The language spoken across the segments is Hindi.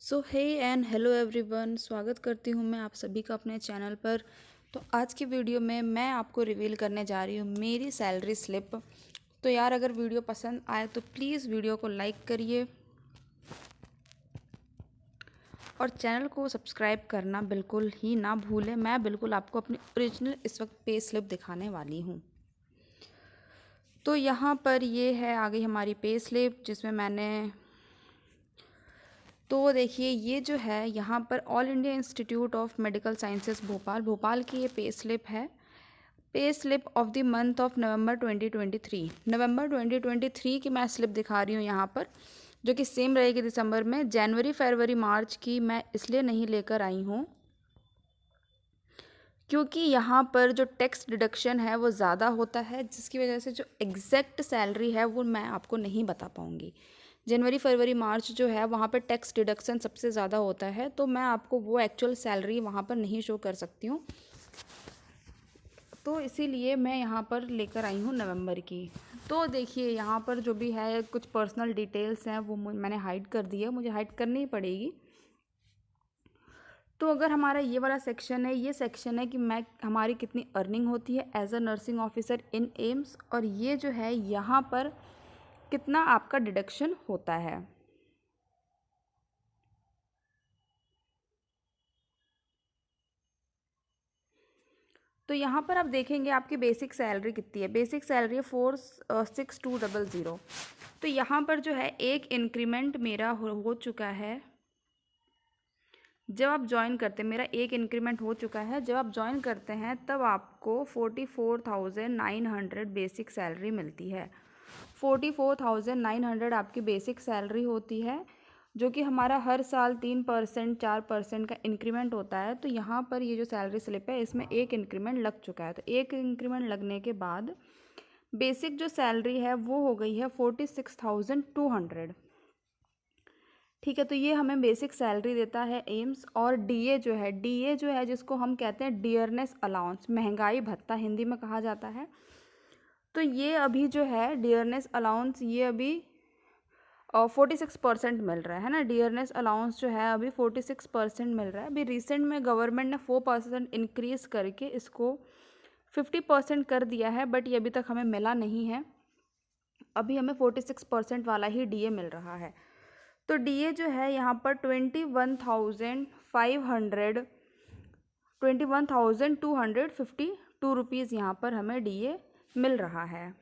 So hey and hello everyone, स्वागत करती हूँ मैं आप सभी का अपने चैनल पर। तो आज की वीडियो में मैं आपको रिवील करने जा रही हूँ मेरी सैलरी स्लिप। तो यार, अगर वीडियो पसंद आए तो प्लीज़ वीडियो को लाइक करिए और चैनल को सब्सक्राइब करना बिल्कुल ही ना भूलें। मैं बिल्कुल आपको अपनी ओरिजिनल इस वक्त पे स्लिप दिखाने वाली हूँ। तो यहाँ पर ये है आ गई हमारी पे स्लिप, जिसमें मैंने तो देखिए ये जो है यहाँ पर all India institute of medical sciences Bhopal की ये पे स्लिप है। Pay slip of the month of November 2023, नवंबर 2023 की मैं स्लिप दिखा रही हूँ यहाँ पर, जो कि सेम रहेगी दिसंबर में। जनवरी फरवरी मार्च की मैं इसलिए नहीं लेकर आई हूँ क्योंकि यहाँ पर जो टैक्स डिडक्शन है वो ज़्यादा होता है, जिसकी वजह से जो एग्जैक्ट सैलरी है वो मैं आपको नहीं बता पाऊँगी। जनवरी फरवरी मार्च जो है वहाँ पर टैक्स डिडक्शन सबसे ज़्यादा होता है, तो मैं आपको वो एक्चुअल सैलरी वहाँ पर नहीं शो कर सकती हूँ। तो इसीलिए मैं यहाँ पर लेकर आई हूँ नवंबर की। तो देखिए यहाँ पर जो भी है कुछ पर्सनल डिटेल्स हैं वो मैंने हाइड कर दी है, मुझे हाइड करनी ही पड़ेगी। तो अगर हमारा ये वाला सेक्शन है, ये सेक्शन है कि मैं हमारी कितनी अर्निंग होती है as a nursing officer in AIIMS, और ये जो है यहाँ पर कितना आपका डिडक्शन होता है। तो यहाँ पर आप देखेंगे आपकी बेसिक सैलरी कितनी है। बेसिक सैलरी है 46200। तो यहाँ पर जो है एक इंक्रीमेंट मेरा हो चुका है। जब आप ज्वाइन करते हैं, मेरा एक इंक्रीमेंट हो चुका है। जब आप ज्वाइन करते हैं तब आपको 44,900 बेसिक सैलरी मिलती है। 44,900 आपकी बेसिक सैलरी होती है, जो कि हमारा हर साल 3% 4% का इंक्रीमेंट होता है। तो यहाँ पर ये जो सैलरी स्लिप है इसमें एक इंक्रीमेंट लग चुका है। तो एक इंक्रीमेंट लगने के बाद बेसिक जो सैलरी है वो हो गई है 46,200। ठीक है, तो ये हमें बेसिक सैलरी देता है एम्स। और डीए जो है जिसको हम कहते हैं डियरनेस अलाउंस, महंगाई भत्ता हिंदी में कहा जाता है। तो ये अभी जो है डियरनेस अलाउंस ये अभी 46% मिल रहा है ना। डियरनेस अलाउंस जो है अभी 46% मिल रहा है। अभी रिसेंट में गवर्नमेंट ने 4% इंक्रीज़ करके इसको 50% कर दिया है, बट ये अभी तक हमें मिला नहीं है। अभी हमें 46% वाला ही डीए मिल रहा है। तो डीए जो है यहाँ पर 21,252 रुपीज़ यहाँ पर हमें डीए मिल रहा है।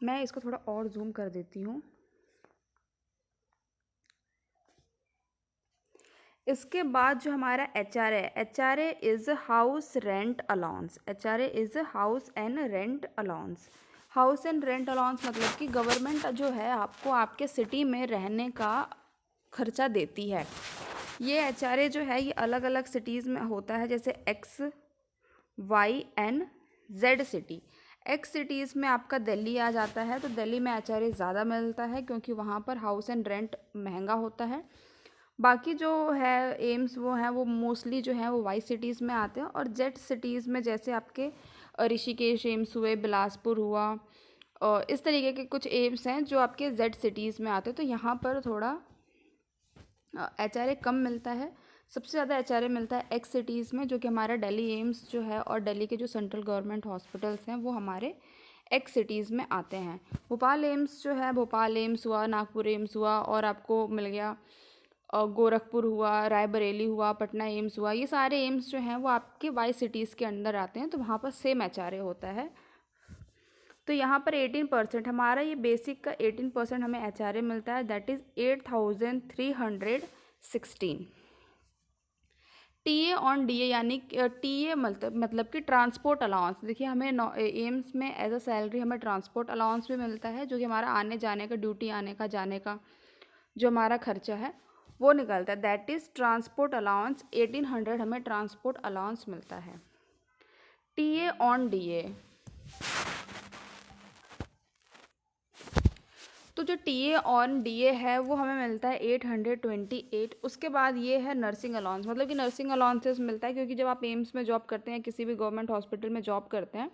मैं इसको थोड़ा और जूम कर देती हूँ। इसके बाद जो हमारा H R A is house rent allowance. House and rent allowance. House and rent allowance मतलब कि गवर्नमेंट जो है आपको आपके सिटी में रहने का खर्चा देती है। ये एच जो है ये अलग अलग सिटीज़ में होता है, जैसे X Y N Z city. X cities में आपका दिल्ली आ जाता है, तो दिल्ली में एच ज़्यादा मिलता है क्योंकि वहाँ पर हाउस एंड रेंट महंगा होता है। बाकी जो है एम्स वो हैं वो मोस्टली जो हैं वो वाई सिटीज़ में आते हैं। और जेड सिटीज़ में जैसे आपके ऋषिकेश एम्स हुए, बिलासपुर हुआ, और इस तरीके के कुछ एम्स हैं जो आपके जेड सिटीज़ में आते हैं। तो यहाँ पर थोड़ा एच कम मिलता है। सबसे ज़्यादा एच मिलता है एक्स सिटीज़ में, जो कि हमारा दिल्ली एम्स जो है और दिल्ली के जो सेंट्रल गवर्नमेंट हॉस्पिटल्स हैं वो हमारे एक्स सिटीज़ में आते हैं। भोपाल एम्स जो है, भोपाल एम्स हुआ, नागपुर एम्स हुआ, और आपको मिल गया गोरखपुर हुआ, रायबरेली हुआ, पटना एम्स हुआ, ये सारे एम्स जो हैं वो आपके वाई सिटीज़ के अंदर आते हैं। तो वहाँ पर सेम एच होता है। तो यहाँ पर 18% हमारा ये बेसिक का 18% हमें एच मिलता है, that is 8,316। TA on DA यानी टीए मतलब कि ट्रांसपोर्ट अलाउंस। देखिए हमें एम्स में एज अ सैलरी हमें ट्रांसपोर्ट अलाउंस भी मिलता है, जो कि हमारा आने जाने का, ड्यूटी आने का जाने का जो हमारा खर्चा है वो निकलता है, दैट इज़ ट्रांसपोर्ट अलाउंस। 1800 हमें ट्रांसपोर्ट अलाउंस मिलता है। टीए ऑन डीए, तो जो टीए ऑन डीए है वो हमें मिलता है 828। उसके बाद ये है नर्सिंग अलाउंस, मतलब कि नर्सिंग अलाउंसेस मिलता है क्योंकि जब आप एम्स में जॉब करते हैं, किसी भी गवर्नमेंट हॉस्पिटल में जॉब करते हैं,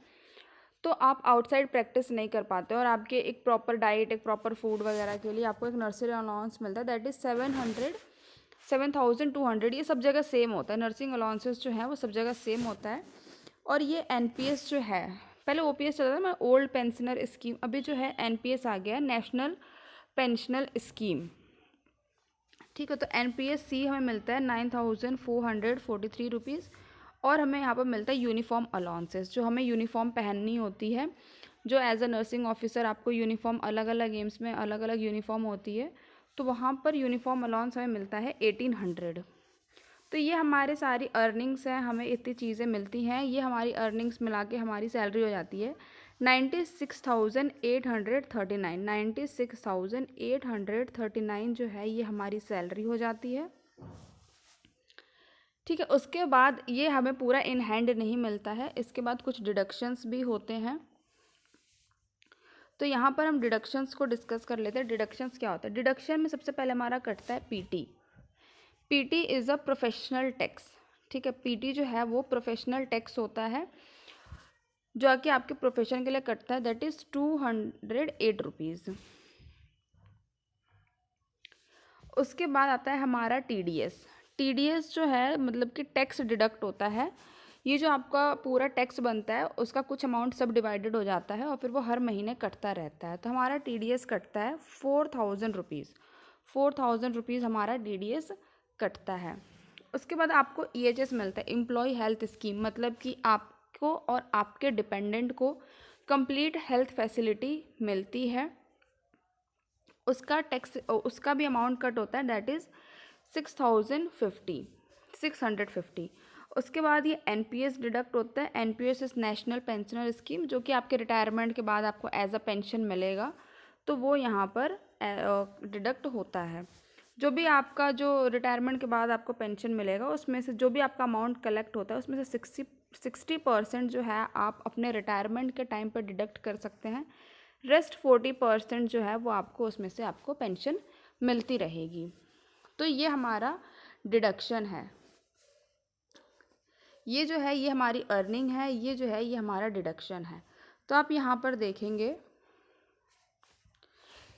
तो आप आउटसाइड प्रैक्टिस नहीं कर पाते और आपके एक प्रॉपर डाइट, एक प्रॉपर फूड वगैरह के लिए आपको एक नर्सरी अलाउंस मिलता है, दैट इज़ 7,200। ये सब जगह सेम होता है, नर्सिंग अलाउंसेस जो है वो सब जगह सेम होता है। और ये एनपीएस जो है, पहले ओपीएस चलता था, मैं ओल्ड पेंशनर स्कीम, अभी जो है एनपीएस आ गया है, नेशनल पेंशनल स्कीम। ठीक है, तो एनपीएस सी हमें मिलता है 9,443 रुपीज़। और हमें यहाँ पर मिलता है यूनिफॉर्म अलाउंसेस, जो हमें यूनिफॉर्म पहननी होती है, जो एज अ नर्सिंग ऑफिसर आपको यूनिफॉर्म अलग अलग एम्स में अलग अलग यूनिफॉर्म होती है, तो वहाँ पर यूनिफॉर्म अलाउंस हमें मिलता है 1,800। तो ये हमारे सारी अर्निंग्स हैं, हमें इतनी चीज़ें मिलती हैं, ये हमारी अर्निंग्स मिला के हमारी सैलरी हो जाती है 96,839। 96,839 जो है ये हमारी सैलरी हो जाती है। ठीक है, उसके बाद ये हमें पूरा इन हैंड नहीं मिलता है, इसके बाद कुछ डिडक्शंस भी होते हैं। तो यहाँ पर हम डिडक्शंस को डिस्कस कर लेते हैं। डिडक्शंस क्या होता है? डिडक्शन में सबसे पहले हमारा कटता है PT. PT is a professional tax. ठीक है, पीटी जो है वो प्रोफेशनल टैक्स होता है जो आके आपके प्रोफेशन के लिए कटता है, दैट इज़ 208 रुपीज़। उसके बाद आता है हमारा टीडीएस। टीडीएस जो है मतलब कि टैक्स डिडक्ट होता है, ये जो आपका पूरा टैक्स बनता है उसका कुछ अमाउंट सब डिवाइडेड हो जाता है और फिर वो हर महीने कटता रहता है। तो हमारा टीडीएस कटता है 4,000 रुपीज़। 4,000 रुपीज़ हमारा टीडीएस कटता है। उसके बाद आपको ईएचएस मिलता है, एम्प्लॉय हेल्थ स्कीम, मतलब कि आपको और आपके डिपेंडेंट को कंप्लीट हेल्थ फैसिलिटी मिलती है। उसका टैक्स, उसका भी अमाउंट कट होता है, दैट इज़ 6,650। उसके बाद ये एनपीएस डिडक्ट होता है। NPS is national pensioner scheme, जो कि आपके रिटायरमेंट के बाद आपको एज अ पेंशन मिलेगा, तो वो यहाँ पर डिडक्ट होता है। जो भी आपका जो रिटायरमेंट के बाद आपको पेंशन मिलेगा उसमें से जो भी आपका अमाउंट कलेक्ट होता है उसमें से 60% जो है आप अपने रिटायरमेंट के टाइम पर डिडक्ट कर सकते हैं। रेस्ट 40% जो है वो आपको उसमें से आपको पेंशन मिलती रहेगी। तो ये हमारा डिडक्शन है, ये जो है ये हमारी अर्निंग है, ये जो है ये हमारा डिडक्शन है। तो आप यहाँ पर देखेंगे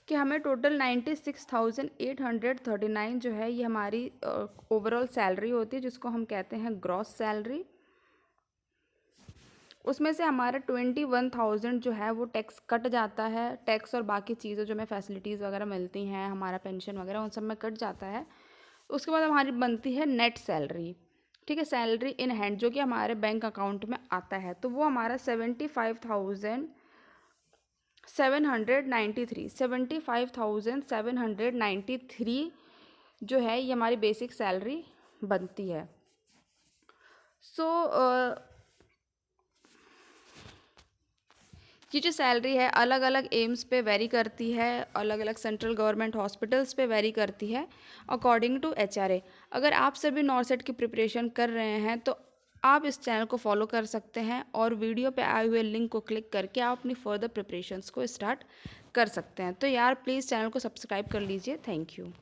कि हमें टोटल 96,839 जो है ये हमारी ओवरऑल सैलरी होती है, जिसको हम कहते हैं ग्रॉस सैलरी। उसमें से हमारा 21,000 जो है वो टैक्स कट जाता है। टैक्स और बाकी चीज़ें जो हमें फैसिलिटीज़ वगैरह मिलती हैं, हमारा पेंशन वगैरह, उन सब में कट जाता है। उसके बाद हमारी बनती है नेट सैलरी। ठीक है, सैलरी इन हैंड जो कि हमारे बैंक अकाउंट में आता है, तो वो हमारा 75,793 जो है ये हमारी बेसिक सैलरी बनती है। ये जो सैलरी है अलग अलग एम्स पे वेरी करती है, अलग अलग सेंट्रल गवर्नमेंट हॉस्पिटल्स पे वेरी करती है अकॉर्डिंग टू एचआरए। अगर आप सभी नॉर्सेट की प्रिपरेशन कर रहे हैं तो आप इस चैनल को फॉलो कर सकते हैं और वीडियो पे आए हुए लिंक को क्लिक करके आप अपनी फर्दर प्रिपरेशंस को स्टार्ट कर सकते हैं। तो यार प्लीज़ चैनल को सब्सक्राइब कर लीजिए। Thank you.